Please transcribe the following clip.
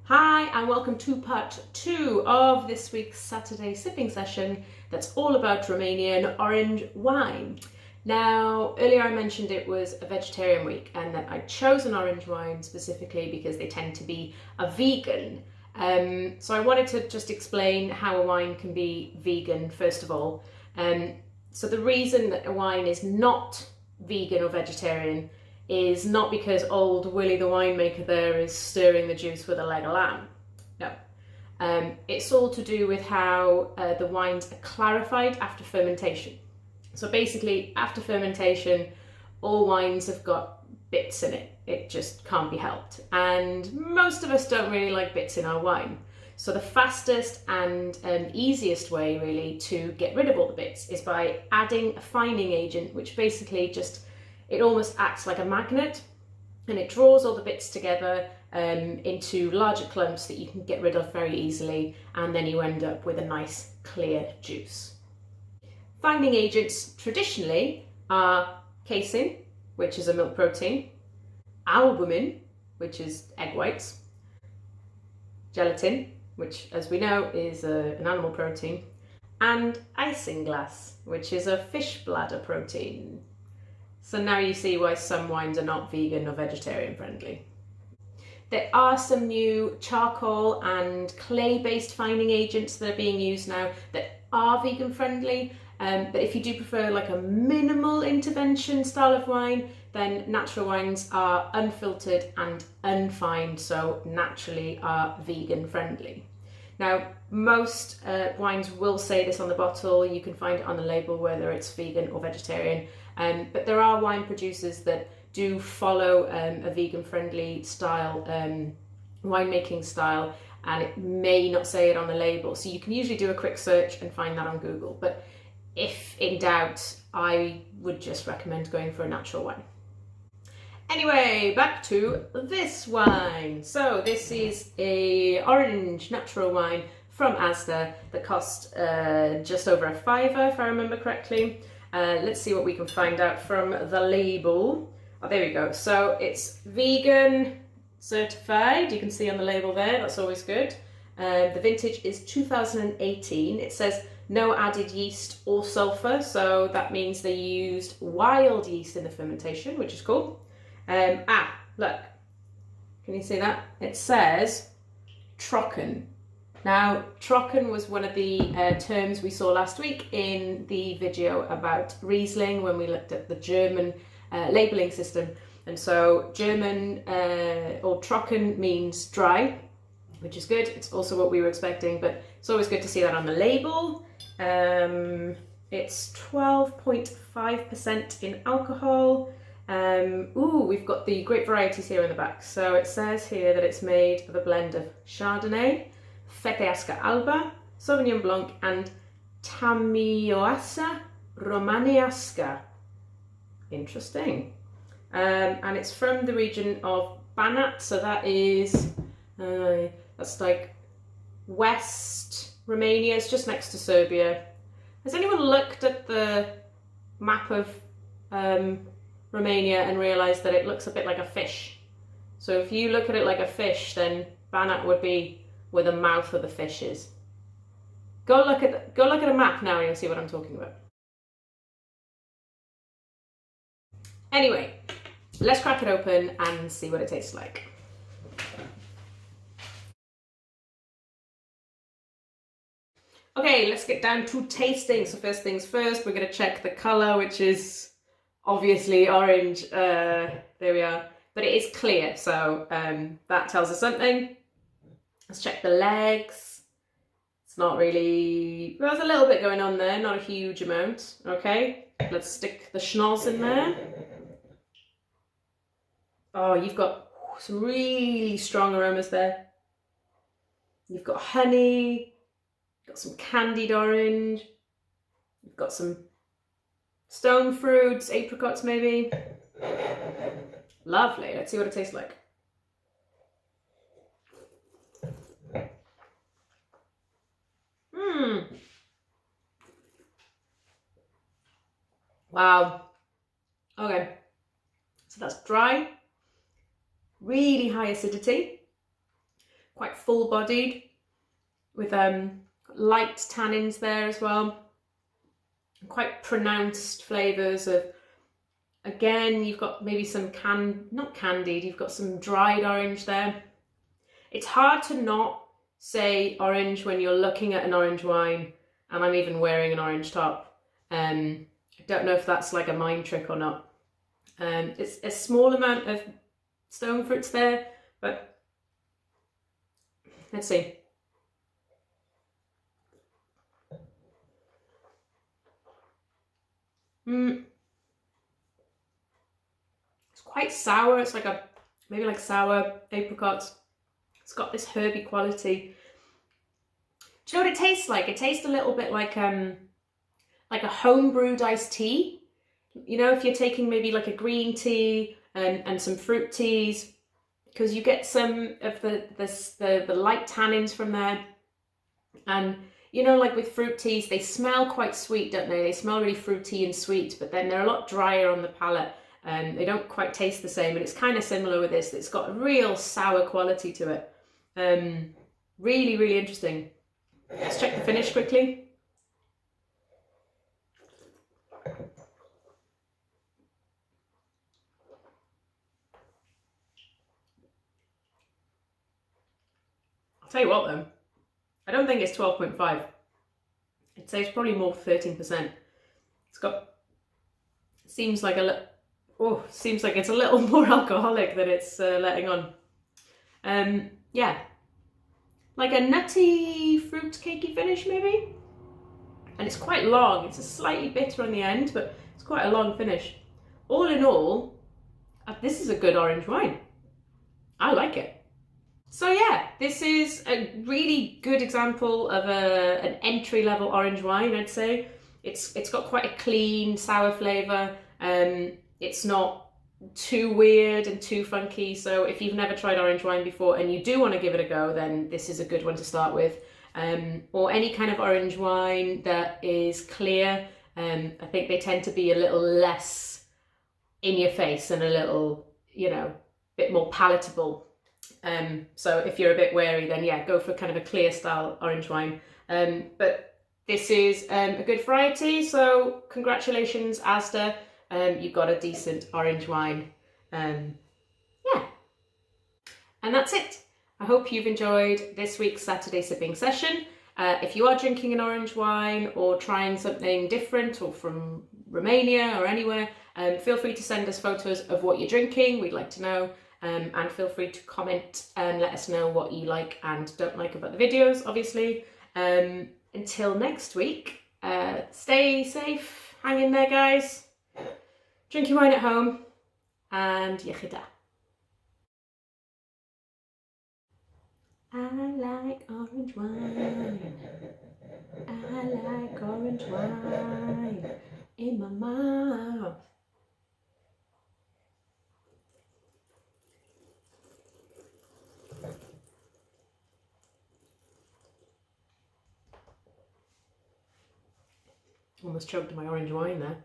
Hi and welcome to part 2 of this week's Saturday sipping session that's all about Romanian orange wine. Now, earlier I mentioned it was a vegetarian week and that I chose an orange wine specifically because they tend to be a vegan. So I wanted to just explain how a wine can be vegan first of all. So the reason that a wine is not vegan or vegetarian is not because old Willie the winemaker there is stirring the juice with a leg of lamb. No. It's all to do with how the wines are clarified after fermentation. So basically, after fermentation, all wines have got bits in it. It just can't be helped. And most of us don't really like bits in our wine. So the fastest and easiest way really to get rid of all the bits is by adding a fining agent, which basically it almost acts like a magnet and it draws all the bits together into larger clumps that you can get rid of very easily, and then you end up with a nice clear juice. Fining agents traditionally are casein, which is a milk protein, albumin, which is egg whites, gelatin, which as we know is an animal protein, and isinglass, which is a fish bladder protein. So now you see why some wines are not vegan or vegetarian friendly. There are some new charcoal and clay-based fining agents that are being used now that are vegan friendly, but if you do prefer like a minimal intervention style of wine, then natural wines are unfiltered and unfined, so naturally are vegan friendly. Now, most wines will say this on the bottle. You can find it on the label whether it's vegan or vegetarian. But there are wine producers that do follow a vegan-friendly style, winemaking style, and it may not say it on the label. So you can usually do a quick search and find that on Google. But if in doubt, I would just recommend going for a natural wine. Anyway, back to this wine. So this is a orange natural wine from Asda that cost just over a £5, if I remember correctly. Let's see what we can find out from the label. Oh, there we go. So it's vegan certified. You can see on the label there. That's always good. The vintage is 2018. It says no added yeast or sulfur. So that means they used wild yeast in the fermentation, which is cool. Look. Can you see that? It says trocken. Now, trocken was one of the terms we saw last week in the video about Riesling when we looked at the German labelling system. And so German or trocken means dry, which is good. It's also what we were expecting, but it's always good to see that on the label. It's 12.5% in alcohol. We've got the grape varieties here in the back. So it says here that it's made of a blend of Chardonnay, Feteasca Alba, Sauvignon Blanc, and Tamioasa Romanesca. Interesting. And it's from the region of Banat, so that is that's like West Romania. It's just next to Serbia. Has anyone looked at the map of Romania and realised that it looks a bit like a fish? So if you look at it like a fish, then Banat would be where the mouth of the fish is. Go look at a map now and you'll see what I'm talking about. Anyway, let's crack it open and see what it tastes like. Okay, let's get down to tasting. So first things first, we're going to check the colour, which is obviously orange. There we are. But it is clear, so that tells us something. Let's check the legs. It's not really, there's a little bit going on there, not a huge amount. Okay, let's stick the schnoz in there. Oh, you've got some really strong aromas there. You've got honey, you've got some candied orange, you've got some stone fruits, apricots maybe. Lovely, let's see what it tastes like. Wow. Okay. So that's dry, really high acidity, quite full-bodied with light tannins there as well. Quite pronounced flavours of, again, you've got maybe some not candied, you've got some dried orange there. It's hard to not say orange when you're looking at an orange wine, and I'm even wearing an orange top. I don't know if that's like a mind trick or not. It's a small amount of stone fruits there, but let's see. It's quite sour. It's like maybe like sour apricots. It's got this herby quality. Do you know what it tastes like? It tastes a little bit like a home brewed iced tea. You know, if you're taking maybe like a green tea and some fruit teas, because you get some of the light tannins from there. And you know, like with fruit teas, they smell quite sweet, don't they? They smell really fruity and sweet, but then they're a lot drier on the palate. They don't quite taste the same, and it's kind of similar with this. It's got a real sour quality to it. Really, really interesting. Let's check the finish quickly. I'll tell you what though, I don't think it's 12.5. I'd say it's probably more 13%. It's got, seems like it's a little more alcoholic than it's letting on. Yeah, like a nutty fruit cakey finish maybe. And it's quite long. It's a slightly bitter on the end, but it's quite a long finish. All in all, this is a good orange wine. I like it. So yeah, this is a really good example of an entry-level orange wine, I'd say. It's got quite a clean, sour flavour. It's not too weird and too funky, so if you've never tried orange wine before and you do want to give it a go, then this is a good one to start with. Or any kind of orange wine that is clear. I think they tend to be a little less in your face and a little, you know, bit more palatable. So if you're a bit wary, then yeah, go for kind of a clear style orange wine. But this is a good variety, so congratulations Asda, you've got a decent orange wine. Yeah, and that's it. I hope you've enjoyed this week's Saturday sipping session. If you are drinking an orange wine or trying something different or from Romania or anywhere, feel free to send us photos of what you're drinking. We'd like to know. And feel free to comment and let us know what you like and don't like about the videos, obviously. Until next week, stay safe, hang in there guys, drink your wine at home, and yachida. I like orange wine, I like orange wine in my mouth. Almost choked my orange wine there.